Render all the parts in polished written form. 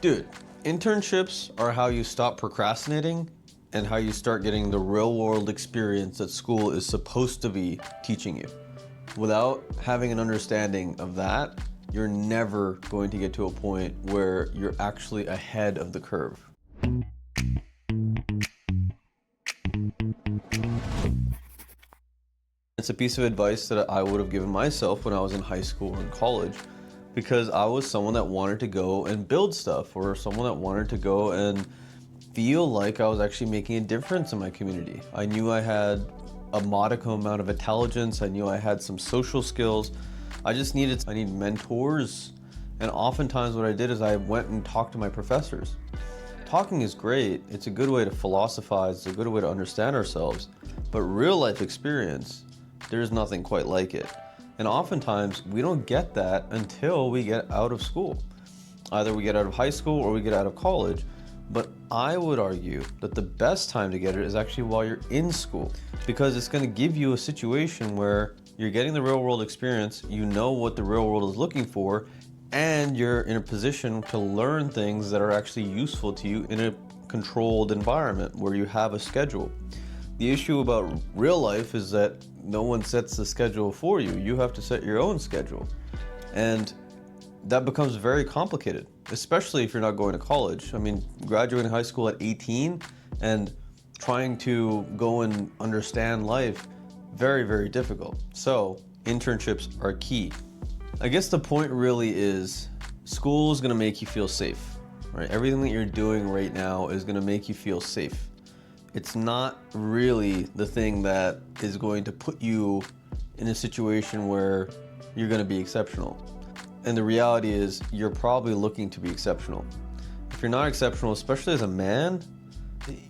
Dude, internships are how you stop procrastinating and how you start getting the real world experience that school is supposed to be teaching you. Without having an understanding of that, you're never going to get to a point where you're actually ahead of the curve. It's a piece of advice that I would have given myself when I was in high school and college, because I was someone that wanted to go and build stuff, or someone that wanted to go and feel like I was actually making a difference in my community. I knew I had a modicum amount of intelligence. I knew I had some social skills. I need mentors. And oftentimes what I did is I went and talked to my professors. Talking is great. It's a good way to philosophize. It's a good way to understand ourselves. But real life experience, there's nothing quite like it. And oftentimes we don't get that until we get out of school. Either we get out of high school or we get out of college. But I would argue that the best time to get it is actually while you're in school, because it's going to give you a situation where you're getting the real world experience, you know what the real world is looking for, and you're in a position to learn things that are actually useful to you in a controlled environment where you have a schedule. The issue about real life is that no one sets the schedule for you. You have to set your own schedule. And that becomes very complicated, especially if you're not going to college. I mean, graduating high school at 18 and trying to go and understand life, very, very difficult. So internships are key. I guess the point really is school is going to make you feel safe, right? Everything that you're doing right now is going to make you feel safe. It's not really the thing that is going to put you in a situation where you're going to be exceptional. And the reality is you're probably looking to be exceptional. If you're not exceptional, especially as a man,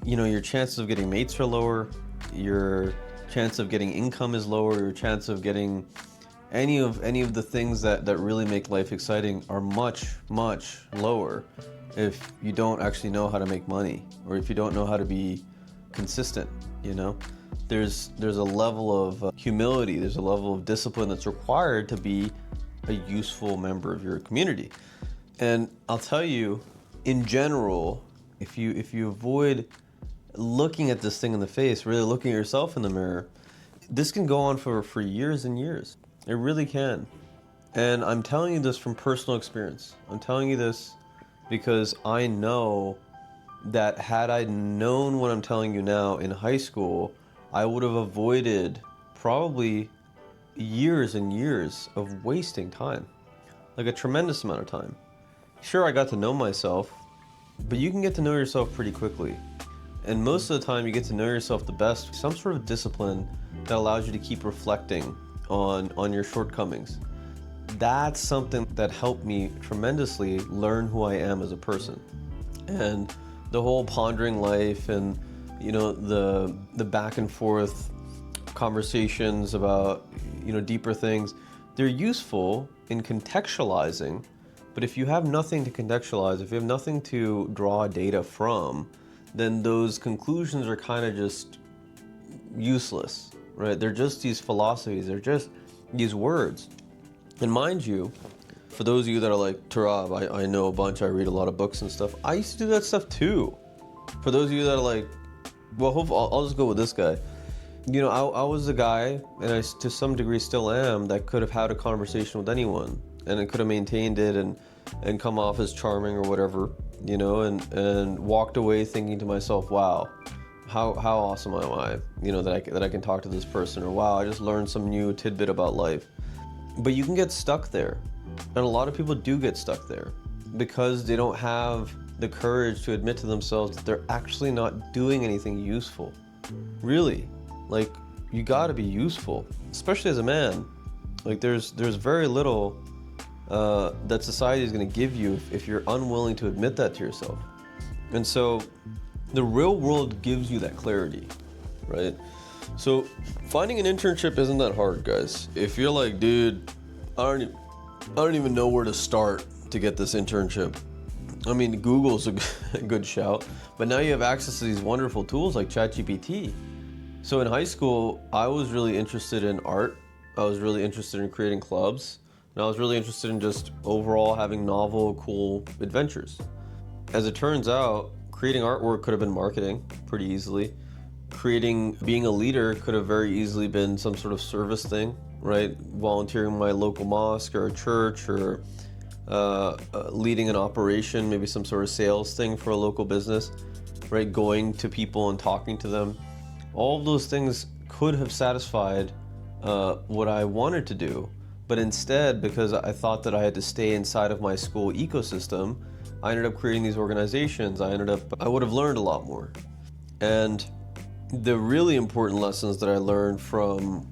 your chances of getting mates are lower, your chance of getting income is lower, your chance of getting any of the things that really make life exciting are much, much lower if you don't actually know how to make money, or if you don't know how to be consistent. There's a level of humility, there's a level of discipline that's required to be a useful member of your community. And I'll tell you, in general, if you avoid looking at this thing in the face, really looking at yourself in the mirror, this can go on for years and years. It really can. And I'm telling you this from personal experience. I'm telling you this because I know that had I known what I'm telling you now in high school, I would have avoided probably years and years of wasting time, like a tremendous amount of time. Sure, I got to know myself, but you can get to know yourself pretty quickly. And most of the time you get to know yourself the best, some sort of discipline that allows you to keep reflecting on your shortcomings. That's something that helped me tremendously learn who I am as a person. And the whole pondering life and the back and forth conversations about deeper things, they're useful in contextualizing, but if you have nothing to contextualize, if you have nothing to draw data from, then those conclusions are kind of just useless, right? They're just these philosophies, they're just these words. And mind you, for those of you that are like, Turab, I know a bunch, I read a lot of books and stuff, I used to do that stuff too. For those of you that are like, well, I'll just go with this guy. I was the guy, and I to some degree still am, that could have had a conversation with anyone, and it could have maintained it and come off as charming or whatever, and walked away thinking to myself, wow, how awesome am I, that I can talk to this person, or wow, I just learned some new tidbit about life. But you can get stuck there, and a lot of people do get stuck there because they don't have the courage to admit to themselves that they're actually not doing anything useful. Really. Like, you gotta be useful, especially as a man. Like, there's very little that society is gonna give you if you're unwilling to admit that to yourself. And so the real world gives you that clarity, right? So finding an internship isn't that hard, guys. If you're like, dude, I don't even know where to start to get this internship. I mean, Google's a good shout, but now you have access to these wonderful tools like ChatGPT. So in high school, I was really interested in art. I was really interested in creating clubs. And I was really interested in just overall having novel, cool adventures. As it turns out, creating artwork could have been marketing pretty easily. Being a leader could have very easily been some sort of service thing, right? Volunteering in my local mosque or a church, or leading an operation, maybe some sort of sales thing for a local business, right? Going to people and talking to them. All of those things could have satisfied what I wanted to do. But instead, because I thought that I had to stay inside of my school ecosystem, I ended up creating these organizations. I would have learned a lot more. And the really important lessons that I learned from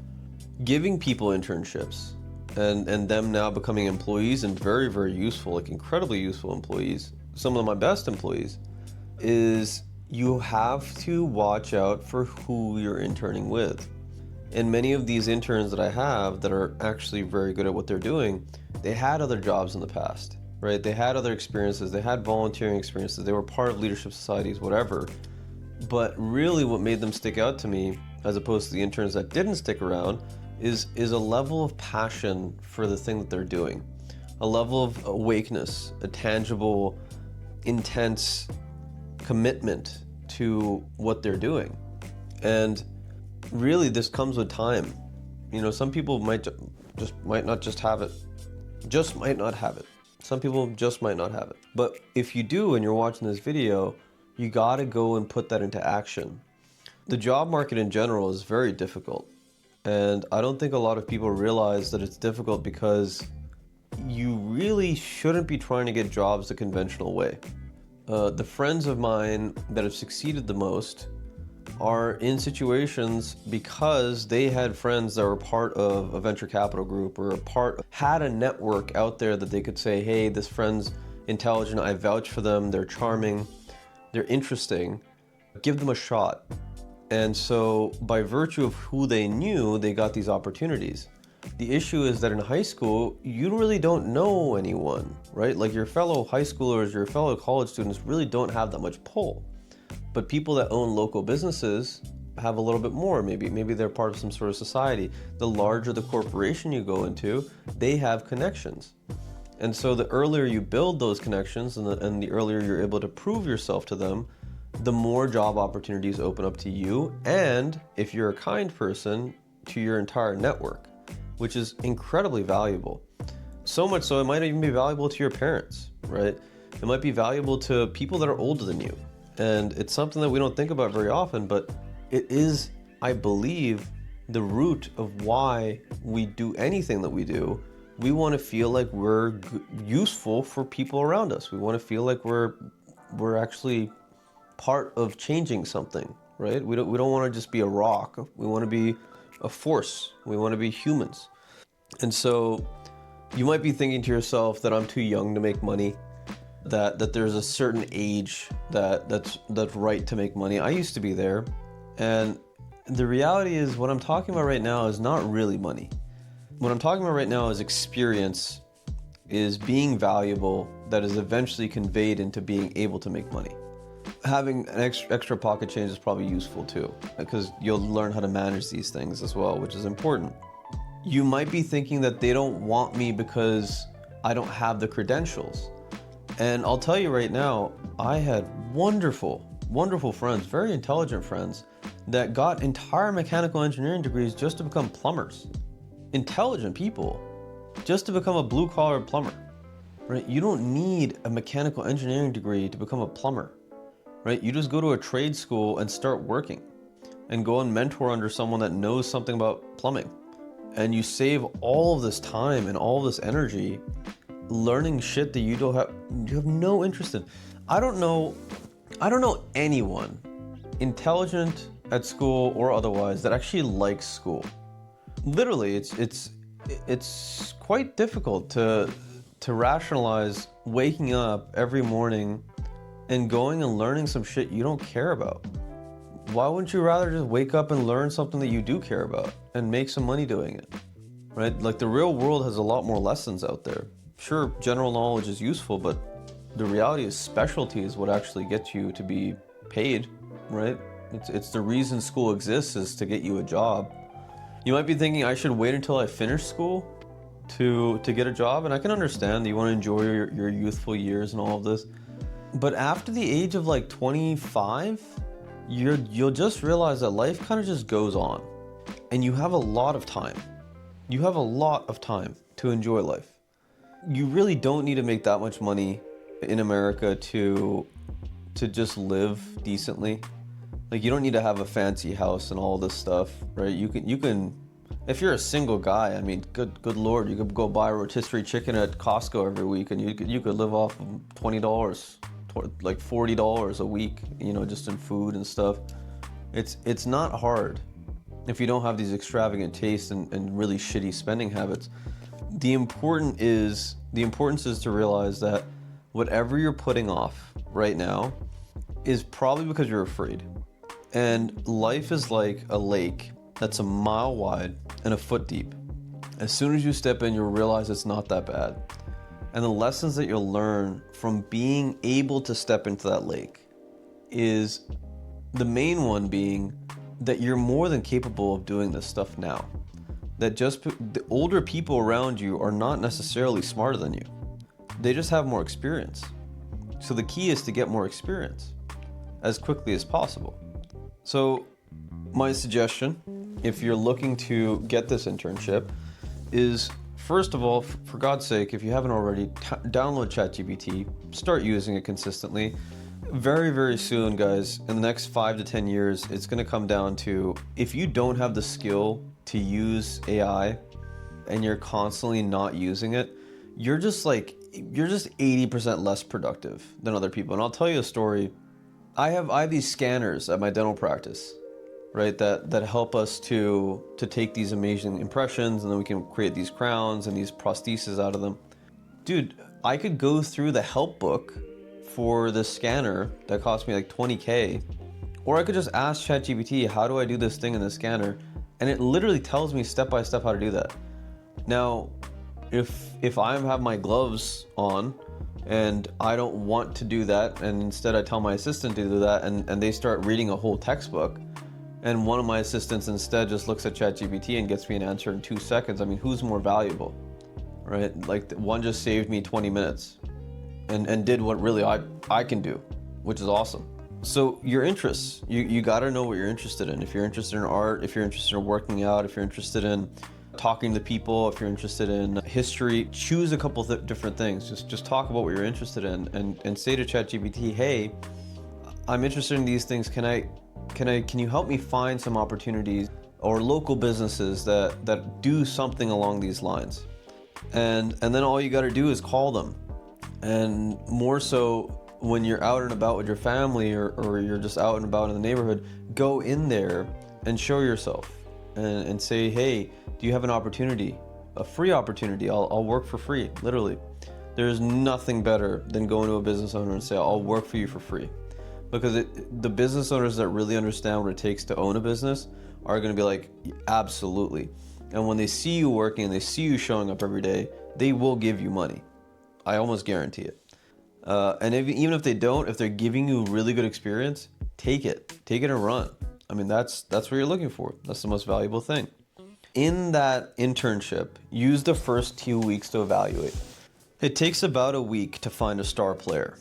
giving people internships and them now becoming employees, and very, very useful, like incredibly useful employees, some of my best employees, is you have to watch out for who you're interning with. And many of these interns that I have that are actually very good at what they're doing, they had other jobs in the past, right? They had other experiences, they had volunteering experiences, they were part of leadership societies, whatever. But really what made them stick out to me, as opposed to the interns that didn't stick around, is a level of passion for the thing that they're doing. A level of awakeness, a tangible, intense commitment to what they're doing. And really this comes with time. You know, some people might not have it. Some people just might not have it. But if you do and you're watching this video, you gotta go and put that into action. The job market in general is very difficult. And I don't think a lot of people realize that it's difficult because you really shouldn't be trying to get jobs the conventional way. The friends of mine that have succeeded the most are in situations because they had friends that were part of a venture capital group, or had a network out there that they could say, hey, this friend's intelligent, I vouch for them, they're charming, they're interesting, give them a shot. And so by virtue of who they knew, they got these opportunities. The issue is that in high school, you really don't know anyone, right? Like your fellow high schoolers, your fellow college students really don't have that much pull. But people that own local businesses have a little bit more. Maybe they're part of some sort of society. The larger the corporation you go into, they have connections. And so the earlier you build those connections and the earlier you're able to prove yourself to them, the more job opportunities open up to you, and if you're a kind person, to your entire network, which is incredibly valuable. So much so it might even be valuable to your parents, right? It might be valuable to people that are older than you. And it's something that we don't think about very often, but it is, I believe, the root of why we do anything that we do. We want to feel like we're useful for people around us. We want to feel like we're actually part of changing something, right? We don't want to just be a rock. We want to be a force. We want to be humans. And so you might be thinking to yourself that I'm too young to make money, that there's a certain age that's right to make money. I used to be there. And the reality is what I'm talking about right now is not really money. What I'm talking about right now is experience, is being valuable, that is eventually conveyed into being able to make money. Having an extra pocket change is probably useful too, because you'll learn how to manage these things as well, which is important. You might be thinking that they don't want me because I don't have the credentials. And I'll tell you right now, I had wonderful, wonderful friends, very intelligent friends, that got entire mechanical engineering degrees just to become plumbers. Intelligent people, just to become a blue-collar plumber, right? You don't need a mechanical engineering degree to become a plumber, right? You just go to a trade school and start working and go and mentor under someone that knows something about plumbing. And you save all of this time and all of this energy learning shit that you have no interest in. I don't know anyone intelligent at school or otherwise that actually likes school. Literally, it's quite difficult to rationalize waking up every morning and going and learning some shit you don't care about. Why wouldn't you rather just wake up and learn something that you do care about and make some money doing it, right? Like the real world has a lot more lessons out there. Sure, general knowledge is useful, but the reality is specialty is what actually gets you to be paid, right? It's the reason school exists, is to get you a job. You might be thinking I should wait until I finish school to get a job, and I can understand that you want to enjoy your youthful years and all of this. But after the age of like 25, you'll just realize that life kind of just goes on, and you have a lot of time. You have a lot of time to enjoy life. You really don't need to make that much money in America to just live decently. Like, you don't need to have a fancy house and all this stuff, right? You can if you're a single guy, I mean, good lord, you could go buy a rotisserie chicken at Costco every week, and you could live off of $20, like $40 a week, you know, just in food and stuff. It's not hard if you don't have these extravagant tastes and really shitty spending habits. The importance is to realize that whatever you're putting off right now is probably because you're afraid. And life is like a lake that's a mile wide and a foot deep. As soon as you step in, you'll realize it's not that bad. And the lessons that you'll learn from being able to step into that lake is the main one being that you're more than capable of doing this stuff now. That just the older people around you are not necessarily smarter than you. They just have more experience. So the key is to get more experience as quickly as possible. So my suggestion, if you're looking to get this internship, is first of all, for God's sake, if you haven't already, download ChatGPT, start using it consistently. Very, very soon, guys, in the next 5 to 10 years, it's going to come down to, if you don't have the skill to use AI and you're constantly not using it, you're just 80% less productive than other people. And I'll tell you a story. I have these scanners at my dental practice, right, that help us to take these amazing impressions, and then we can create these crowns and these prostheses out of them. Dude, I could go through the help book for this scanner that cost me like $20K, or I could just ask ChatGPT, how do I do this thing in the scanner? And it literally tells me step by step how to do that. Now, if I have my gloves on and I don't want to do that, and instead I tell my assistant to do that, and they start reading a whole textbook, and one of my assistants instead just looks at ChatGPT and gets me an answer in 2 seconds, I mean, who's more valuable, right? Like, one just saved me 20 minutes and did what really I can do, which is awesome. So your interests, you gotta know what you're interested in. If you're interested in art, if you're interested in working out, if you're interested in talking to people, if you're interested in history, choose a couple different things. Just talk about what you're interested in, and say to ChatGPT, hey, I'm interested in these things. Can you help me find some opportunities or local businesses that do something along these lines? And then all you got to do is call them. And more so when you're out and about with your family, or you're just out and about in the neighborhood, go in there and show yourself and say, hey, do you have an opportunity, a free opportunity? I'll work for free, literally. There's nothing better than going to a business owner and say, I'll work for you for free. Because the business owners that really understand what it takes to own a business are going to be like, absolutely. And when they see you working and they see you showing up every day, they will give you money. I almost guarantee it. And even if they don't, if they're giving you really good experience, take it and run. I mean, that's what you're looking for. That's the most valuable thing. In that internship, use the first 2 weeks to evaluate. It takes about a week to find a star player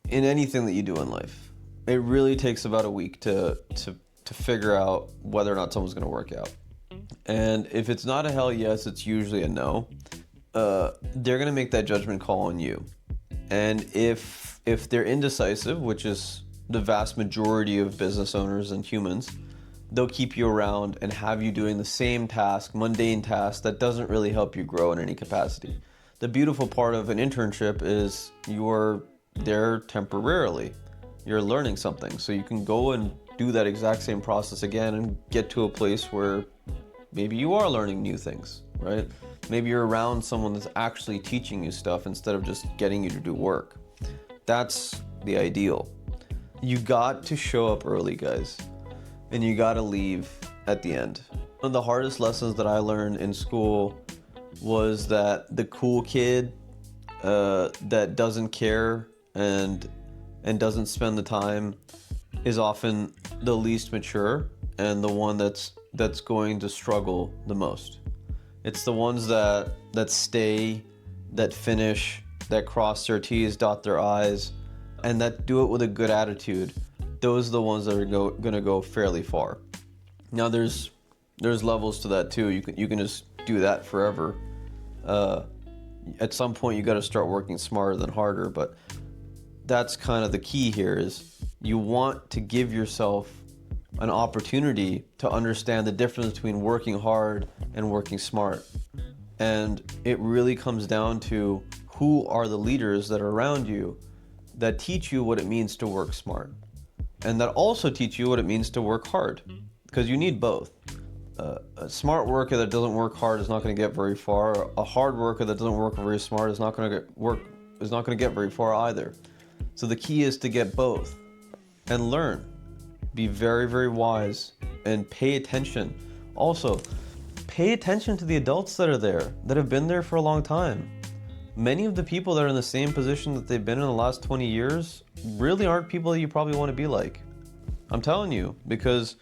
in anything that you do in life. It really takes about a week to figure out whether or not someone's going to work out. And if it's not a hell yes, it's usually a no. They're going to make that judgment call on you. And if they're indecisive, which is the vast majority of business owners and humans, they'll keep you around and have you doing the same task, mundane task that doesn't really help you grow in any capacity. The beautiful part of an internship is you're there temporarily. You're learning something, so you can go and do that exact same process again and get to a place where maybe you are learning new things, right? Maybe you're around someone that's actually teaching you stuff instead of just getting you to do work. That's the ideal. You got to show up early, guys, and you got to leave at the end. One of the hardest lessons that I learned in school was that the cool kid that doesn't care and doesn't spend the time is often the least mature and the one that's going to struggle the most. It's the ones that stay, that finish, that cross their T's, dot their I's, and that do it with a good attitude, those are the ones that are going to go fairly far. Now there's levels to that too. You can just do that forever. At some point you got to start working smarter than harder, but that's kind of the key here, is you want to give yourself an opportunity to understand the difference between working hard and working smart. And it really comes down to who are the leaders that are around you that teach you what it means to work smart, and that also teach you what it means to work hard, because you need both. A smart worker that doesn't work hard is not going to get very far. A hard worker that doesn't work very smart is not going to get very far either. So the key is to get both and learn. Be very, very wise and pay attention. Also, pay attention to the adults that are there, that have been there for a long time. Many of the people that are in the same position that they've been in the last 20 years really aren't people that you probably want to be like. I'm telling you, because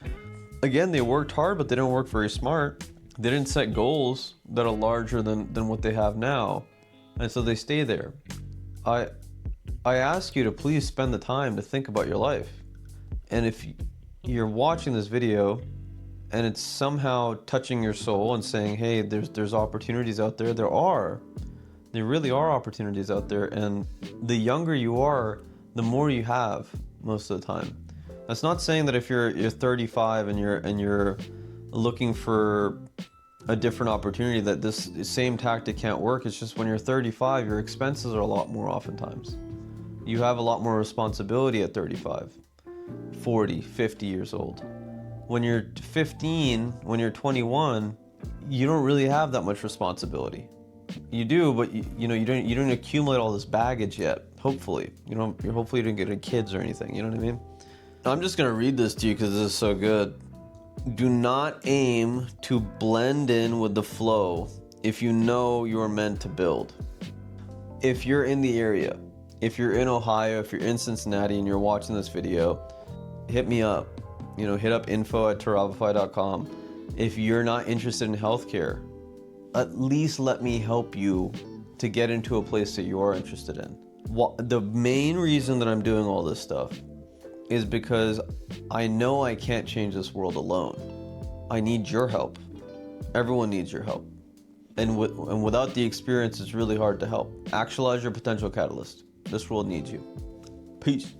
again, they worked hard, but they didn't work very smart. They didn't set goals that are larger than what they have now. And so they stay there. I ask you to please spend the time to think about your life. And if you're watching this video and it's somehow touching your soul and saying, hey, there's opportunities out there, there really are opportunities out there. And the younger you are, the more you have most of the time. That's not saying that if you're 35 and you're looking for a different opportunity that this same tactic can't work. It's just when you're 35, your expenses are a lot more oftentimes. You have a lot more responsibility at 35, 40, 50 years old. When you're 15, when you're 21, you don't really have that much responsibility. You do, but you don't accumulate all this baggage yet. Hopefully, hopefully you don't get any kids or anything. You know what I mean? I'm just gonna read this to you because this is so good. Do not aim to blend in with the flow if you know you're meant to build. If you're in the area, if you're in Ohio, if you're in Cincinnati and you're watching this video, hit me up. Hit up info@turabify.com. If you're not interested in healthcare, at least let me help you to get into a place that you are interested in. The main reason that I'm doing all this stuff is because I know I can't change this world alone. I need your help. Everyone needs your help. And without the experience, it's really hard to help. Actualize your potential catalyst. This world needs you. Peace.